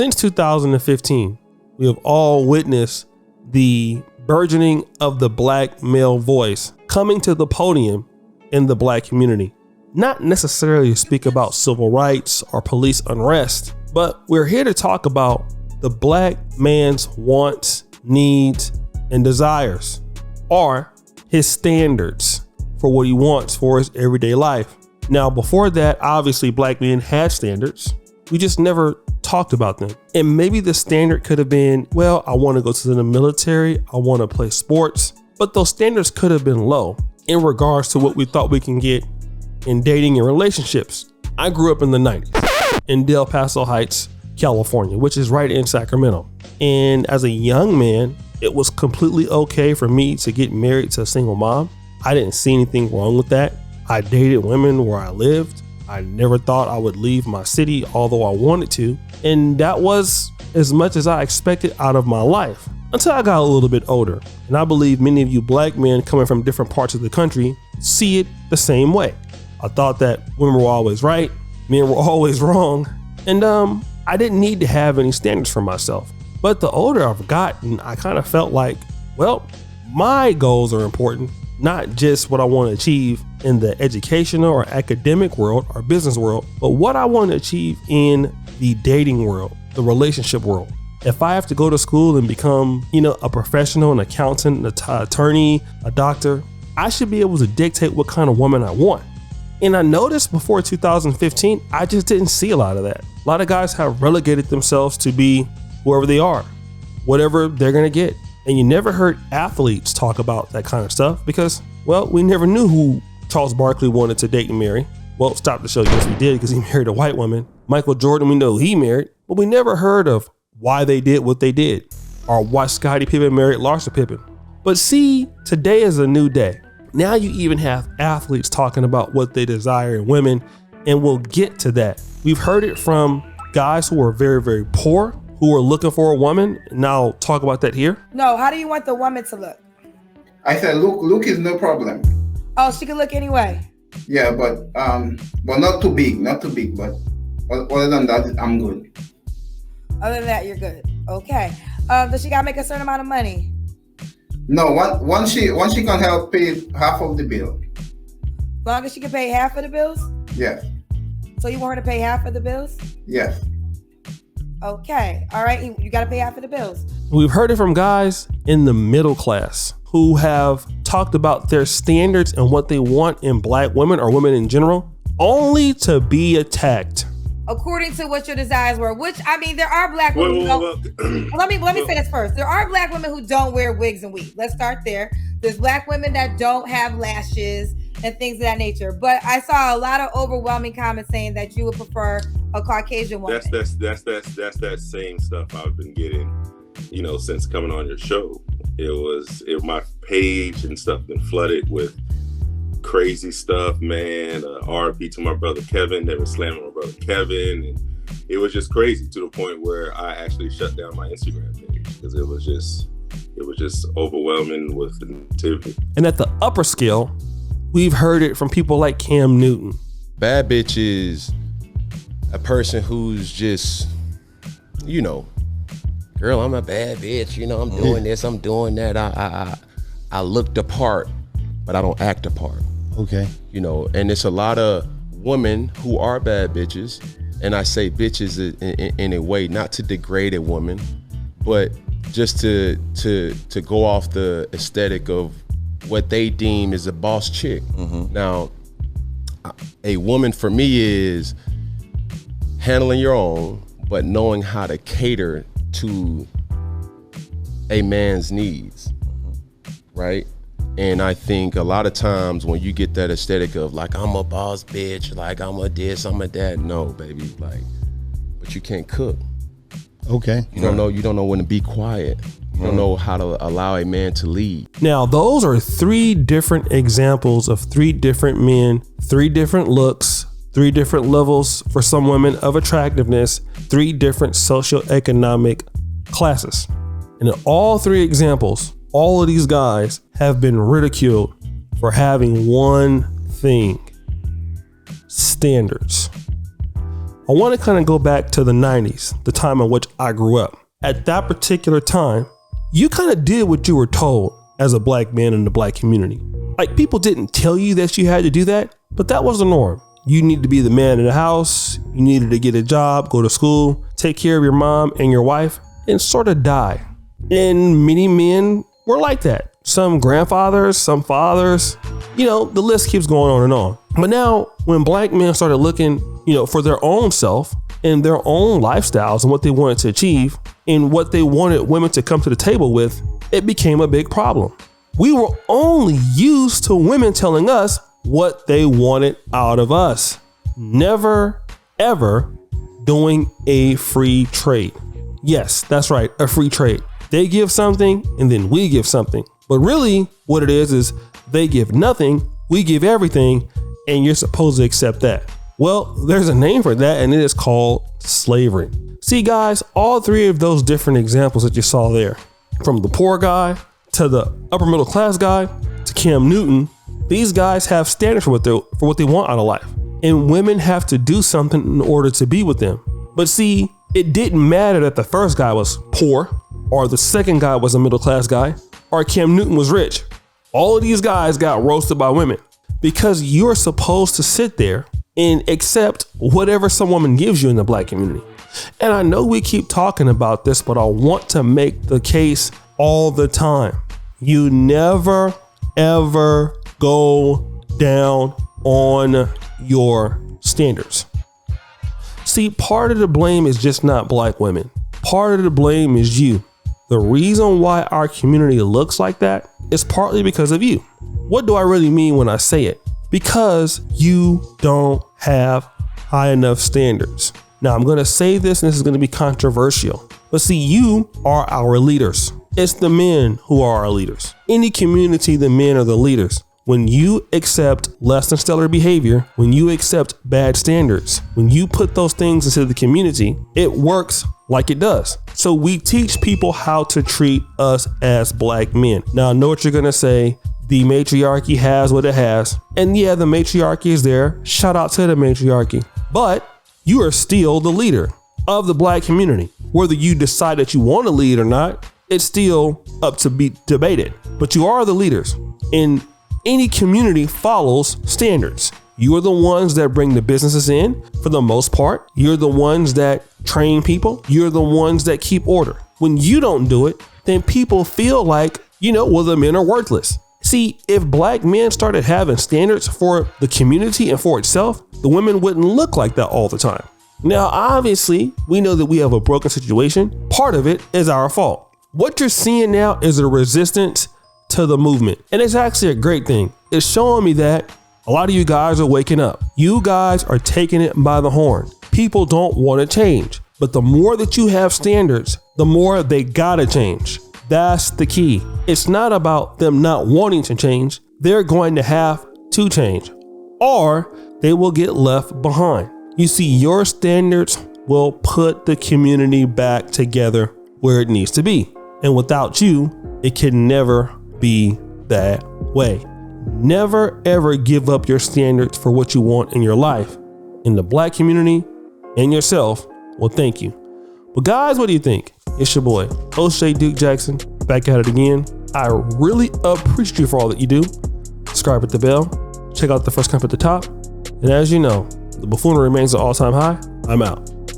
Since 2015, we have all witnessed the burgeoning of the black male voice coming to the podium in the black community. Not necessarily to speak about civil rights or police unrest, but we're here to talk about the black man's wants, needs, and desires, or his standards for what he wants for his everyday life. Now, before that, obviously black men had standards. We just never talked about them. And maybe the standard could have been, well, I want to go to the military, I want to play sports, but those standards could have been low in regards to what we thought we can get in dating and relationships. I grew up in the 90s in Del Paso Heights, California, which is right in Sacramento. And as a young man, it was completely okay for me to get married to a single mom. I didn't see anything wrong with that. I dated women where I lived. I never thought I would leave my city, although I wanted to. And that was as much as I expected out of my life until I got a little bit older. And I believe many of you black men coming from different parts of the country see it the same way. I thought that women were always right, men were always wrong. And I didn't need to have any standards for myself. But the older I've gotten, I kind of felt like, well, my goals are important, not just what I want to achieve in the educational or academic world or business world, but what I want to achieve in the dating world, the relationship world. If I have to go to school and become, a professional, an accountant, an attorney, a doctor, I should be able to dictate what kind of woman I want. And I noticed before 2015, I just didn't see a lot of that. A lot of guys have relegated themselves to be whoever they are, whatever they're going to get. And you never heard athletes talk about that kind of stuff because, well, we never knew who Charles Barkley wanted to date and marry. Well, stop the show. Yes, we did, because he married a white woman. Michael Jordan, we know he married, but we never heard of why they did what they did or why Scottie Pippen married Larsa Pippen. But see, today is a new day. Now you even have athletes talking about what they desire in women, and we'll get to that. We've heard it from guys who are very, very poor, who are looking for a woman. Now I'll talk about that here. No, how do you want the woman to look? I said, look is no problem. Oh, she can look anyway. Yeah, but not too big, but other than that, I'm good. Other than that, you're good. Okay. Does she gotta make a certain amount of money? No, once she can help pay half of the bill. As long as she can pay half of the bills? Yes. So you want her to pay half of the bills? Yes. Okay. All right. You got to pay half of the bills. We've heard it from guys in the middle class who have talked about their standards and what they want in black women or women in general, only to be attacked. According to what your desires were, which, I mean, there are black women let me say this first. There are black women who don't wear wigs and weave. Let's start there. There's black women that don't have lashes and things of that nature. But I saw a lot of overwhelming comments saying that you would prefer a Caucasian woman. That's that same stuff I've been getting, since coming on your show. My page and stuff been flooded with crazy stuff, man. RP to my brother Kevin. They were slamming my brother Kevin, and it was just crazy to the point where I actually shut down my Instagram page because it was just overwhelming with the negativity. And at the upper scale, we've heard it from people like Cam Newton. Bad bitch is a person who's just, girl, I'm a bad bitch. I'm doing this, I'm doing that. I look the part, but I don't act the part. Okay. And it's a lot of women who are bad bitches. And I say bitches in a way, not to degrade a woman, but just to go off the aesthetic of what they deem is a boss chick. Mm-hmm. Now, a woman for me is handling your own, but knowing how to cater to a man's needs, right? And I think a lot of times when you get that aesthetic of like, I'm a boss bitch, like I'm a this, I'm a that. No, baby, but you can't cook. Okay. You don't know when to be quiet. You don't know how to allow a man to lead. Now, those are 3 different examples of 3 different men, 3 different looks, 3 different levels for some women of attractiveness, 3 different socioeconomic classes. And in all 3 examples, all of these guys have been ridiculed for having one thing: standards. I want to kind of go back to the 90s, the time in which I grew up. At that particular time, you kind of did what you were told as a black man in the black community. Like, people didn't tell you that you had to do that, but that was the norm. You needed to be the man in the house. You needed to get a job, go to school, take care of your mom and your wife, and sort of die. And many men were like that. Some grandfathers, some fathers, the list keeps going on and on. But now when black men started looking, for their own self and their own lifestyles and what they wanted to achieve and what they wanted women to come to the table with, it became a big problem. We were only used to women telling us what they wanted out of us. Never, ever doing a free trade. Yes, that's right, a free trade. They give something and then we give something. But really what it is they give nothing, we give everything, and you're supposed to accept that. Well, there's a name for that, and it is called slavery. See, guys, all three of those different examples that you saw there, from the poor guy to the upper middle class guy to Cam Newton, these guys have standards for what they want out of life. And women have to do something in order to be with them. But see, it didn't matter that the first guy was poor, or the second guy was a middle class guy, or Cam Newton was rich. All of these guys got roasted by women because you're supposed to sit there and accept whatever some woman gives you in the black community. And I know we keep talking about this, but I want to make the case all the time. You never, ever go down on your standards. See, part of the blame is just not black women. Part of the blame is you. The reason why our community looks like that is partly because of you. What do I really mean when I say it? Because you don't have high enough standards. Now, I'm going to say this, and this is going to be controversial, but see, you are our leaders. It's the men who are our leaders. Any community, the men are the leaders. When you accept less than stellar behavior, when you accept bad standards, when you put those things into the community, it works like it does. So we teach people how to treat us as black men. Now, I know what you're going to say. The matriarchy has what it has. And yeah, the matriarchy is there. Shout out to the matriarchy. But you are still the leader of the black community. Whether you decide that you want to lead or not, it's still up to be debated. But you are the leaders. And any community follows standards. You are the ones that bring the businesses in for the most part. You're the ones that train people. You're the ones that keep order. When you don't do it, then people feel like, the men are worthless. See, if black men started having standards for the community and for itself, the women wouldn't look like that all the time. Now, obviously, we know that we have a broken situation. Part of it is our fault. What you're seeing now is a resistance to the movement. And it's actually a great thing. It's showing me that a lot of you guys are waking up. You guys are taking it by the horn. People don't want to change. But the more that you have standards, the more they gotta change. That's the key. It's not about them not wanting to change. They're going to have to change, or they will get left behind. You see, your standards will put the community back together where it needs to be. And without you, it can never be that way. Never ever give up your standards for what you want in your life. In the black community and yourself, well, thank you. But guys, what do you think? It's your boy, O'Shea Duke Jackson, back at it again. I really appreciate you for all that you do. Subscribe, hit the bell, check out the first comment at the top. And as you know, the buffoonery remains an all-time high. I'm out.